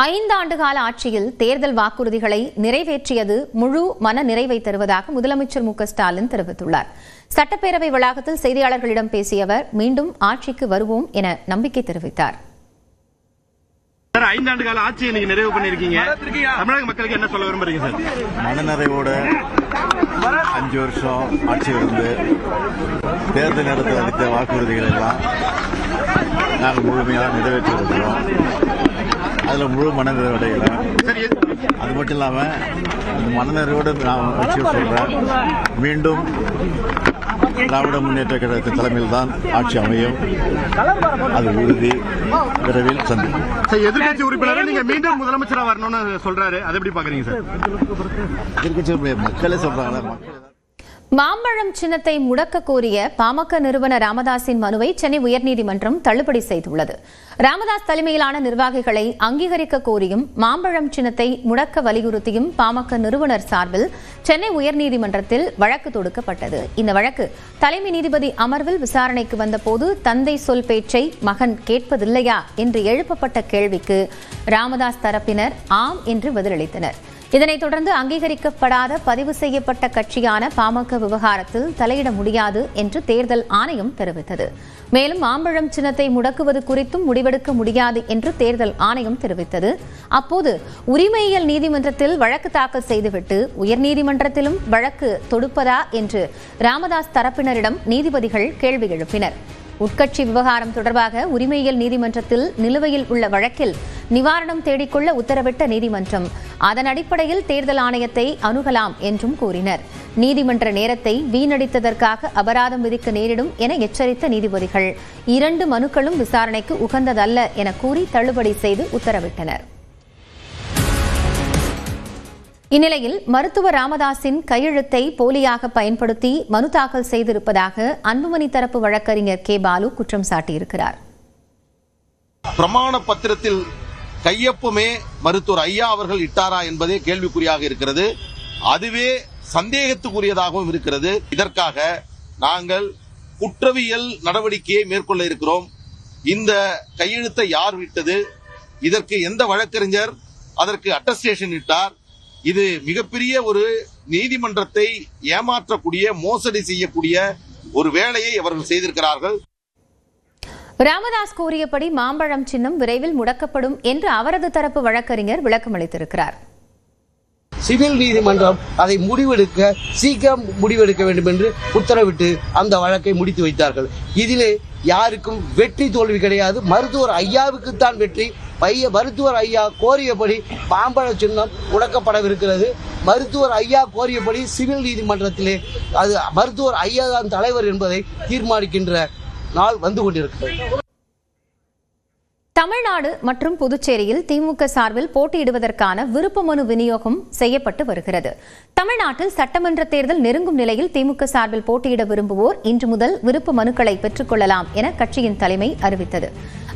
5 ஆண்டுகால ஆட்சியில் தேர்தல் வாக்குறுதிகளை நிறைவேற்றியது முழு மன நிறைவை தருவதாக முதலமைச்சர் மு.க.ஸ்டாலின் தெரிவித்துள்ளார். சட்டப்பேரவை வளாகத்தில் செய்தியாளர்களிடம் பேசிய அவர் மீண்டும் ஆட்சிக்கு வருவோம் என நம்பிக்கை தெரிவித்தார். 5 ஆண்டு கால ஆட்சியை நீங்க நிறைவு பண்ணிருக்கீங்க. தமிழக மக்களுக்கு என்ன சொல்ல விரும்புறீங்க சார்? மனநிறைவோட 5 வருஷம் ஆட்சி இருந்து தேர்தல் நேரத்தில் அளித்த வாக்குறுதிகள் எல்லாம் நாங்கள் முழுமையாக நிறைவேற்றிருக்கிறோம். அதில் முழு மனநிறைவடையில அது மட்டும் இல்லாமல் அந்த மனநிறைவோடு நான் வச்சு சொல்றேன், மீண்டும் திராவிட முன்னேற்ற கழகத்தின் தலைமையில் தான் ஆட்சி அமையும். அது உறுதி. விரைவில் சந்திக்கும். எதிர்கட்சி உறுப்பினர் நீங்க மீண்டும் முதலமைச்சரா வரணும்னு சொல்றாரு, அதை எப்படி பாக்குறீங்க சார்? எதிர்கட்சி மக்களே சொல்றாங்க. மாம்பழம் சின்னத்தை முடக்க கோரிய பாமக நிறுவனர் ராமதாஸின் மனுவை சென்னை உயர்நீதிமன்றம் தள்ளுபடி செய்துள்ளது. ராமதாஸ் தலைமையிலான நிர்வாகிகளை அங்கீகரிக்க கோரியும் மாம்பழம் சின்னத்தை முடக்க வலியுறுத்தியும் பாமக நிறுவனர் சார்பில் சென்னை உயர்நீதிமன்றத்தில் வழக்கு தொடுக்கப்பட்டது. இந்த வழக்கு தலைமை நீதிபதி அமர்வில் விசாரணைக்கு வந்தபோது தந்தை சொல் பேச்சை மகன் கேட்பதில்லையா என்று எழுப்பப்பட்ட கேள்விக்கு ராமதாஸ் தரப்பினர் ஆம் என்று பதிலளித்தனர். இதனைத் தொடர்ந்து அங்கீகரிக்கப்படாத பதிவு செய்யப்பட்ட கட்சியான பாமக விவகாரத்தில் தலையிட முடியாது என்று தேர்தல் ஆணையம் தெரிவித்தது. மேலும் மாம்பழம் சின்னத்தை முடக்குவது குறித்தும் முடிவெடுக்க முடியாது என்று தேர்தல் ஆணையம் தெரிவித்தது. அப்போது உரிமையியல் நீதிமன்றத்தில் வழக்கு தாக்கல் செய்துவிட்டு உயர்நீதிமன்றத்திலும் வழக்கு தொடுப்பதா என்று ராமதாஸ் தரப்பினரிடம் நீதிபதிகள் கேள்வி எழுப்பினர். உட்கட்சி விவகாரம் தொடர்பாக உரிமையியல் நீதிமன்றத்தில் நிலுவையில் உள்ள வழக்கில் நிவாரணம் தேடிக்கொள்ள உத்தரவிட்ட நீதிமன்றம் அதன் அடிப்படையில் தேர்தல் ஆணையத்தை அணுகலாம் என்றும் கூறினர். நீதிமன்ற நேரத்தை வீணடித்ததற்காக அபராதம் விதிக்க நேரிடும் என எச்சரித்த நீதிபதிகள் 2 மனுக்களும் விசாரணைக்கு உகந்ததல்ல என கூறி தள்ளுபடி செய்து உத்தரவிட்டனர். இந்நிலையில் மருத்துவர் ராமதாஸின் கையெழுத்தை போலியாக பயன்படுத்தி மனு தாக்கல் செய்திருப்பதாக அன்புமணி தரப்பு வழக்கறிஞர் கே. பாலு குற்றம் சாட்டியிருக்கிறார். பிரமாண பத்திரத்தில் கையொப்பமே மருத்துவர் ஐயா அவர்கள் இட்டாரா என்பதே கேள்விக்குறியாக இருக்கிறது. அதுவே சந்தேகத்துக்குரியதாகவும் இருக்கிறது. இதற்காக நாங்கள் குற்றவியல் நடவடிக்கையை மேற்கொள்ள இருக்கிறோம். இந்த கையெழுத்தை யார் விட்டது, இதற்கு எந்த வழக்கறிஞர் அதற்கு அட்டஸ்டேஷன் இட்டார், இது மிகப்பெரிய ஒரு நீதிமன்றத்தை ஏமாற்றக்கூடிய மோசடி செய்யக்கூடிய ஒரு வேலையை அவர்கள் செய்திருக்கிறார்கள். ராமதாஸ் கூறியபடி மாம்பழம் சின்னம் விரைவில் முடக்கப்படும் என்று அவரது தரப்பு வழக்கறிஞர் விளக்கம் அளித்திருக்கிறார். சிவில் நீதிமன்றம் அதை சீக்கிரம் முடிவெடுக்க வேண்டும் என்று உத்தரவிட்டு அந்த வழக்கை முடித்து வைத்தார்கள். இதிலே யாருக்கும் வெற்றி தோல்வி கிடையாது. மருத்துவர் ஐயாவுக்குத்தான் வெற்றி. மருத்துவர் ஐயா கோரியபடி மாம்பழ சின்னம் முடக்கப்படவிருக்கிறது. மருத்துவர் ஐயா கோரியபடி சிவில் நீதிமன்றத்திலே அது மருத்துவர் ஐயா தான் தலைவர் என்பதை தீர்மானிக்கின்ற நாள் வந்து கொண்டிருக்கிறது. தமிழ்நாடு மற்றும் புதுச்சேரியில் திமுக சார்பில் போட்டியிடுவதற்கான விருப்ப மனு விநியோகம் செய்யப்பட்டு வருகிறது. தமிழ்நாட்டில் சட்டமன்ற தேர்தல் நெருங்கும் நிலையில் திமுக சார்பில் போட்டியிட விரும்புவோர் இன்று முதல் விருப்ப மனுக்களை பெற்றுக் கொள்ளலாம் என கட்சியின் தலைமை அறிவித்தது.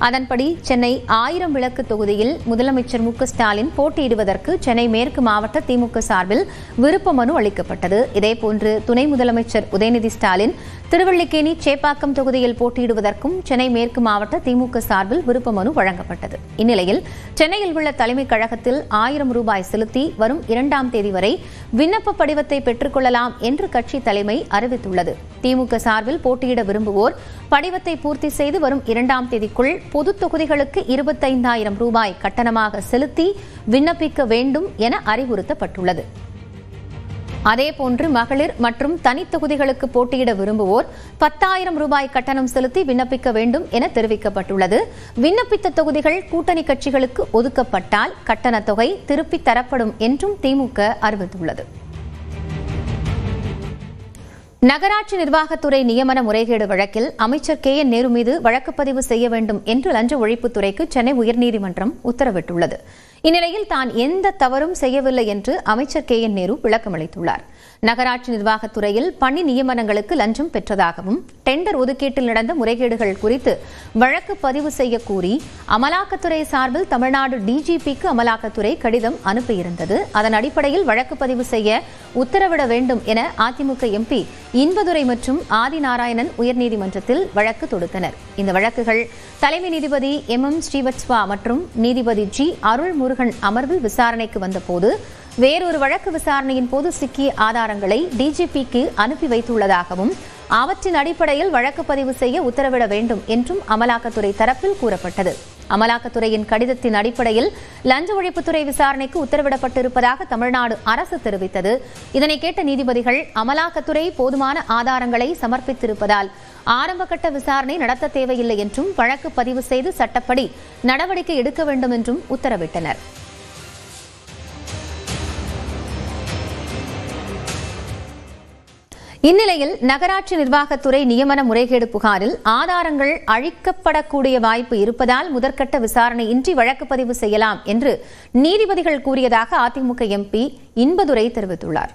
அதன்படி சென்னை 1000 விளக்கு தொகுதியில் முதலமைச்சர் மு.க.ஸ்டாலின் போட்டியிடுவதற்கு சென்னை மேற்கு மாவட்ட திமுக சார்பில் விருப்ப மனு அளிக்கப்பட்டது. இதேபோன்று துணை முதலமைச்சர் உதயநிதி ஸ்டாலின் திருவல்லிக்கேணி சேப்பாக்கம் தொகுதியில் போட்டியிடுவதற்கும் சென்னை மேற்கு மாவட்ட திமுக சார்பில் விருப்ப மனு வழங்கப்பட்டது. இந்நிலையில் சென்னையில் உள்ள தலைமைக் கழகத்தில் 1000 ரூபாய் செலுத்தி வரும் 2ஆம் தேதி வரை விண்ணப்ப படிவத்தை பெற்றுக் கொள்ளலாம் என்று கட்சி தலைமை அறிவித்துள்ளது. திமுக சார்பில் போட்டியிட விரும்புவோர் படிவத்தை பூர்த்தி செய்து வரும் 2ஆம் தேதிக்குள் பொது தொகுதிகளுக்கு 25,000 ரூபாய் கட்டணமாக செலுத்தி விண்ணப்பிக்க வேண்டும் என அறிவுறுத்தப்பட்டுள்ளது. அதேபோன்று மகளிர் மற்றும் தனி தொகுதிகளுக்கு போட்டியிட விரும்புவோர் 10,000 ரூபாய் கட்டணம் செலுத்தி விண்ணப்பிக்க வேண்டும் என தெரிவிக்கப்பட்டுள்ளது. விண்ணப்பித்த தொகுதிகள் கூட்டணி கட்சிகளுக்கு ஒதுக்கப்பட்டால் கட்டண தொகை திருப்பித் தரப்படும் என்றும் திமுக அறிவித்துள்ளது. நகராட்சி நிர்வாகத்துறை நியமன முறைகேடு வழக்கில் அமைச்சர் கே.என். நேரு மீது வழக்குப்பதிவு செய்ய வேண்டும் என்று லஞ்ச ஒழிப்புத்துறைக்கு சென்னை உயர்நீதிமன்றம் உத்தரவிட்டுள்ளது. இந்நிலையில் தான் எந்த தவறும் செய்யவில்லை என்று அமைச்சர் கே.என். நேரு விளக்கமளித்துள்ளார். நகராட்சி நிர்வாகத்துறையில் பணி நியமனங்களுக்கு லஞ்சம் பெற்றதாகவும் டெண்டர் ஒதுக்கீட்டில் நடந்த முறைகேடுகள் குறித்து வழக்கு பதிவு செய்ய கூறி அமலாக்கத்துறை சார்பில் தமிழ்நாடு டிஜிபிக்கு அமலாக்கத்துறை கடிதம் அனுப்பியிருந்தது. அதன் அடிப்படையில் வழக்கு பதிவு செய்ய உத்தரவிட வேண்டும் என அதிமுக எம்பி இன்பதுரை மற்றும் ஆதிநாராயணன் உயர்நீதிமன்றத்தில் வழக்கு தொடுத்தனர். இந்த வழக்குகள் தலைமை நீதிபதி MM ஸ்ரீவத்ஸ்வா மற்றும் நீதிபதி G அருள்முருகன் அமர்வில் விசாரணைக்கு வந்தபோது வேறொரு வழக்கு விசாரணையின் போது சிக்கிய ஆதாரங்களை டிஜிபிக்கு அனுப்பி வைத்துள்ளதாகவும் அவற்றின் அடிப்படையில் வழக்கு பதிவு செய்ய உத்தரவிட வேண்டும் என்றும் அமலாக்கத்துறை தரப்பில் கூறப்பட்டது. அமலாக்கத்துறையின் கடிதத்தின் அடிப்படையில் லஞ்ச ஒழிப்புத்துறை விசாரணைக்கு உத்தரவிடப்பட்டிருப்பதாக தமிழ்நாடு அரசு தெரிவித்தது. இதனை கேட்ட நீதிபதிகள் அமலாக்கத்துறை போதுமான ஆதாரங்களை சமர்ப்பித்திருப்பதால் ஆரம்பகட்ட விசாரணை நடத்த தேவையில்லை என்றும் வழக்கு பதிவு செய்து சட்டப்படி நடவடிக்கை எடுக்க வேண்டும் என்றும் உத்தரவிட்டனர். இந்நிலையில் நகராட்சி நிர்வாகத்துறை நியமன முறைகேடு புகாரில் ஆதாரங்கள் அழிக்கப்படக்கூடிய வாய்ப்பு இருப்பதால் முதற்கட்ட விசாரணை இன்றி வழக்கு பதிவு செய்யலாம் என்று நீதிபதிகள் கூறியதாக அதிமுக MP இன்பதுரை தெரிவித்துள்ளார்.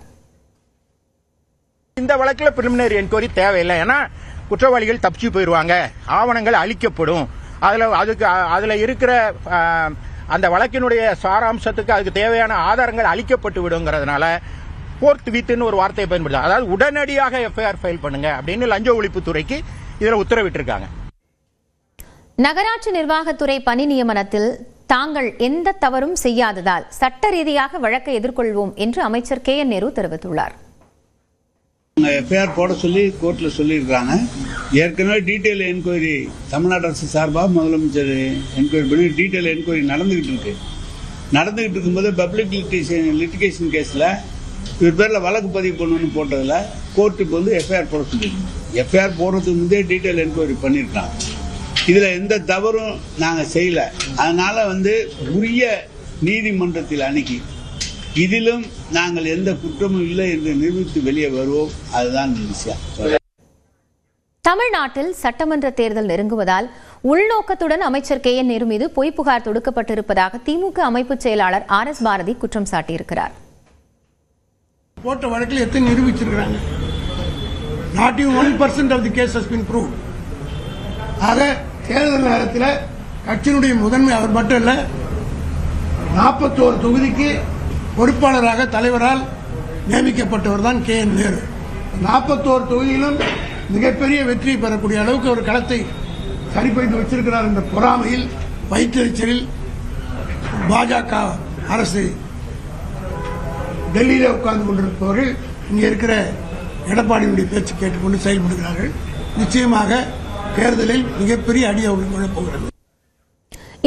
இந்த வழக்கில் பிரிலிமினரி என்கொயரி தேவையில்லை. ஏன்னா குற்றவாளிகள் தப்பிச்சு போயிடுவாங்க, ஆவணங்கள் அழிக்கப்படும். அதுல இருக்கிற அந்த வழக்கினுடைய சாராம்சத்துக்கு அதுக்கு தேவையான ஆதாரங்கள் அழிக்கப்பட்டு விடுங்கிறதுனால போர்த் வித்னு ஒரு வார்த்தையை பயன்படுத்த, அதாவது உடனடியாக FIR ஃபைல் பண்ணுங்க அப்படின்னு லஞ்ச ஒழிப்புத்துறைக்கு இதுல உத்தரவிட்டிருக்காங்க. நகராட்சி நிர்வாகத்துறை பணி நியமனத்தில் தாங்கள் எந்த தவறும் செய்யாததால் சட்ட ரீதியாக வழக்கை எதிர்கொள்வோம் என்று அமைச்சர் KN நேரு தெரிவித்துள்ளார். FIR போட சொல்லி கோர்ட்ல சொல்லியிருக்காங்க. ஏற்கனவே டீடைல் என்கொயரி தமிழ்நாடு அரசு சார்பாக முதலமைச்சர் என்கொயரி பண்ணி டீடைல் என்கொயரி நடந்துகிட்டு இருக்கும்போது பப்ளிக் லிட்டிகேஷன் கேஸ்ல இவர் பேர்ல வழக்கு பதிவு பண்ணணும்னு போட்டதுல கோர்ட்டுக்கு வந்து FIR போட சொல்லியிருக்கோம். FIR போடுறதுக்கு முந்தைய டீடைல் என்கொயரி பண்ணியிருக்காங்க. இதுல எந்த தவறும் நாங்க செய்யல. அதனால உரிய நீதிமன்றத்தில் அணுகி இதிலும் நாங்கள் எந்த குற்றமும் இல்லை என்று நிரூபித்து வெளியே வருவோம். அதுதான் விஷயம். தமிழ்நாட்டில் சட்டமன்ற தேர்தல் நெருங்குவதால் உள்நோக்கத்துடன் அமைச்சர் KN நேரு மீது பொய் புகார் தொடுக்கப்பட்டிருப்பதாக திமுக அமைப்பு செயலாளர் RS பாரதி குற்றம் சாட்டியிருக்கிறார். போட்ட வழக்கில் எத்தனை நிரூபிச்சிருக்கிறாங்க? Not even 1% of the case has been proved. ஆக தேர்தல் நேரத்தில் கட்சியினுடைய முதன்மை அவர் மட்டும் இல்ல, 41 தொகுதிக்கு பொறுப்பாளராக தலைவரால் நியமிக்கப்பட்டவர் தான் KN நேரு. 41 தொகுதியிலும் மிகப்பெரிய வெற்றியை பெறக்கூடிய அளவுக்கு ஒரு களத்தை சரிபடுத்தி வச்சிருக்கிறார் என்ற பொறாமையில் வைத்தறிச்சலில் பாஜக அரசு டெல்லியில் உட்கார்ந்து கொண்டிருப்பவர்கள் இங்கே இருக்கிற எடப்பாடியுடைய பேச்சு கேட்டுக்கொண்டு செயல்படுகிறார்கள். நிச்சயமாக தேர்தலில் மிகப்பெரிய அடி அவர்கள் விழப்போகிறது.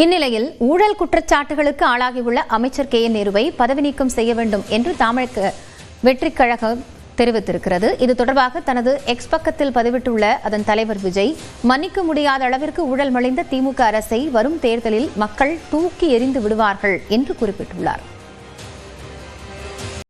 இந்நிலையில் ஊழல் குற்றச்சாட்டுகளுக்கு ஆளாகியுள்ள அமைச்சர் KN நேருவை பதவி நீக்கம் செய்ய வேண்டும் என்று தமிழக வெற்றிக் கழகம் தெரிவித்திருக்கிறது. இது தொடர்பாக தனது எக்ஸ் பக்கத்தில் பதிவிட்டுள்ள அதன் தலைவர் விஜய், மன்னிக்க முடியாத அளவிற்கு ஊழல் மலிந்த திமுக அரசை வரும் தேர்தலில் மக்கள் தூக்கி எறிந்து விடுவார்கள் என்று குறிப்பிட்டுள்ளார்.